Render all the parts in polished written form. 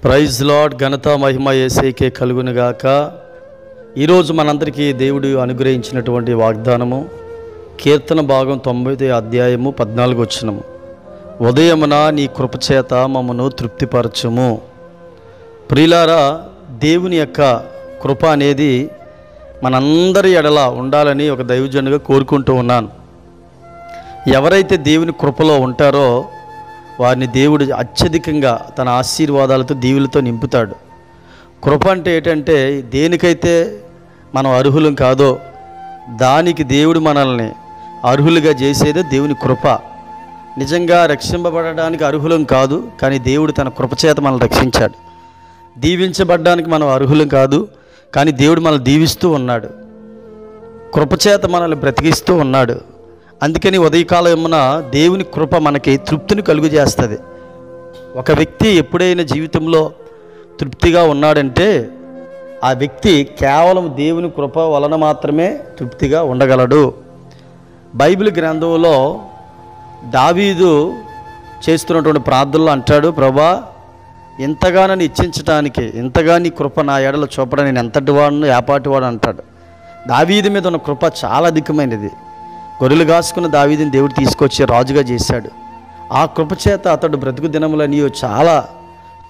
Praise lord. ఘనత మహిమ యేసేకే కలుగునుగాక. ఈరోజు మనందరికీ దేవుడు అనుగ్రహించినటువంటి వాగ్దానము కీర్తన భాగం 90 అధ్యాయము 14 వచనము. ఉదయమున నీ కృపచేత మమ్మను తృప్తిపరచుము. ప్రియులారా, దేవుని యొక్క కృప అనేది మనందరి ఎడల ఉండాలని ఒక దైవజనుగా కోరుకుంటూ ఉన్నాను. ఎవరైతే దేవుని కృపలో ఉంటారో వారిని దేవుడు అత్యధికంగా తన ఆశీర్వాదాలతో దీవులతో నింపుతాడు. కృప అంటే ఏంటంటే, దేనికైతే మనం అర్హులం కాదో దానికి దేవుడు మనల్ని అర్హులుగా చేసేదే దేవుని కృప. నిజంగా రక్షింపబడడానికి అర్హులం కాదు, కానీ దేవుడు తన కృపచేత మనల్ని రక్షించాడు. దీవించబడడానికి మనం అర్హులం కాదు, కానీ దేవుడు మనల్ని దీవిస్తూ ఉన్నాడు. కృపచేత మనల్ని బ్రతికిస్తూ ఉన్నాడు. అందుకని ఉదయకాలమున దేవుని కృప మనకి తృప్తిని కలుగు చేస్తుంది. ఒక వ్యక్తి ఎప్పుడైనా జీవితంలో తృప్తిగా ఉన్నాడంటే ఆ వ్యక్తి కేవలం దేవుని కృప వలన మాత్రమే తృప్తిగా ఉండగలడు. బైబిల్ గ్రంథంలో దావీదు చేస్తున్నటువంటి ప్రార్థనలో అంటాడు, ప్రభా, ఇంతగా నన్ను ఇచ్చించడానికి, ఇంతగా నీ కృప నా ఎడల చూపడం నేను ఎంతటి వాడును ఏపాటివాడు అంటాడు. దావీదు మీద ఉన్న కృప చాలా అధికమైనది. గొర్రెలు కాసుకున్న దావీదుని దేవుడు తీసుకొచ్చి రాజుగా చేశాడు. ఆ కృపచేత అతడు బ్రతుకు దినములని చాలా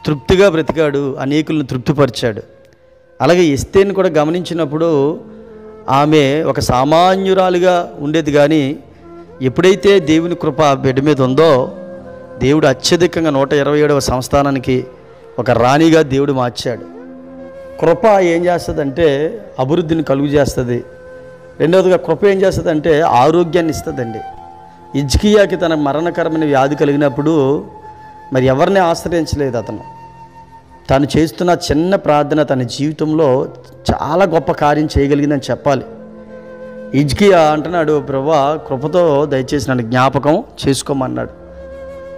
తృప్తిగా బ్రతికాడు, అనేకులను తృప్తిపరిచాడు. అలాగే ఎస్తేర్ని కూడా గమనించినప్పుడు ఆమె ఒక సామాన్యురాలుగా ఉండేది, కానీ ఎప్పుడైతే దేవుని కృప బిడ్డ మీద ఉందో దేవుడు అత్యధికంగా 127వ సంస్థానానికి ఒక రాణిగా దేవుడు మార్చాడు. కృప ఏం చేస్తుందంటే అభివృద్ధిని కలుగు చేస్తుంది. రెండవదిగా కృప ఏం చేస్తుందంటే ఆరోగ్యాన్ని ఇస్తుందండి. హిజ్కియాకి తన మరణకరమైన వ్యాధి కలిగినప్పుడు మరి ఎవరిని ఆశ్రయించలేదు. తాను చేస్తున్న చిన్న ప్రార్థన తన జీవితంలో చాలా గొప్ప కార్యం చేయగలిగిందని చెప్పాలి. హిజ్కియా అంటున్నాడు, ప్రభువా, కృపతో దయచేసి నన్ను జ్ఞాపకం చేసుకోమన్నాడు.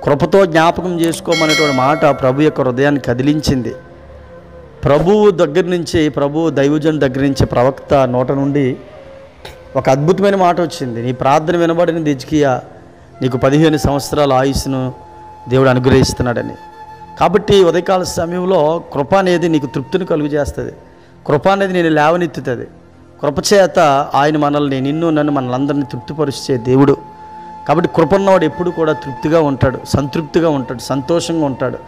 కృపతో జ్ఞాపకం చేసుకోమనేటువంటి మాట ప్రభు యొక్క హృదయాన్ని కదిలించింది. ప్రభువు దగ్గర నుంచి, ప్రభు దైవజన్ దగ్గర నుంచి, ప్రవక్త నోట నుండి ఒక అద్భుతమైన మాట వచ్చింది. నీ ప్రార్థన వినబడినది హిజ్కియా, నీకు 15 సంవత్సరాల ఆయుస్సును దేవుడు అనుగ్రహిస్తున్నాడని. కాబట్టి ఉదయకాల సమయంలో కృప అనేది నీకు తృప్తిని కలుగు చేస్తుంది. కృప అనేది నేను లేవనెత్తుతుంది. కృపచేత ఆయన మనల్ని, నిన్ను నన్ను, మనల్ని తృప్తిపరిచే దేవుడు. కాబట్టి కృప ఉన్నవాడు ఎప్పుడు కూడా తృప్తిగా ఉంటాడు, సంతృప్తిగా ఉంటాడు, సంతోషంగా ఉంటాడు,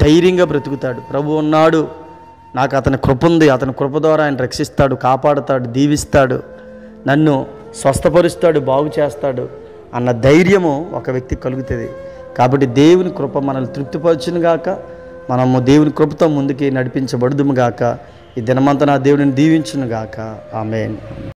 ధైర్యంగా బ్రతుకుతాడు. ప్రభు ఉన్నాడు, నాకు అతని కృప ఉంది, అతని కృప ద్వారా ఆయన రక్షిస్తాడు, కాపాడుతాడు, దీవిస్తాడు, నన్ను స్వస్థపరుస్తాడు, బాగు చేస్తాడు అన్న ధైర్యము ఒక వ్యక్తికి కలుగుతుంది. కాబట్టి దేవుని కృప మనల్ని తృప్తిపరచును గాక, మనము దేవుని కృపతో ముందుకి నడిపించబడుదుము గాక. ఈ దినమంతా నా దేవుడిని దీవించును గాక. ఆమేన్.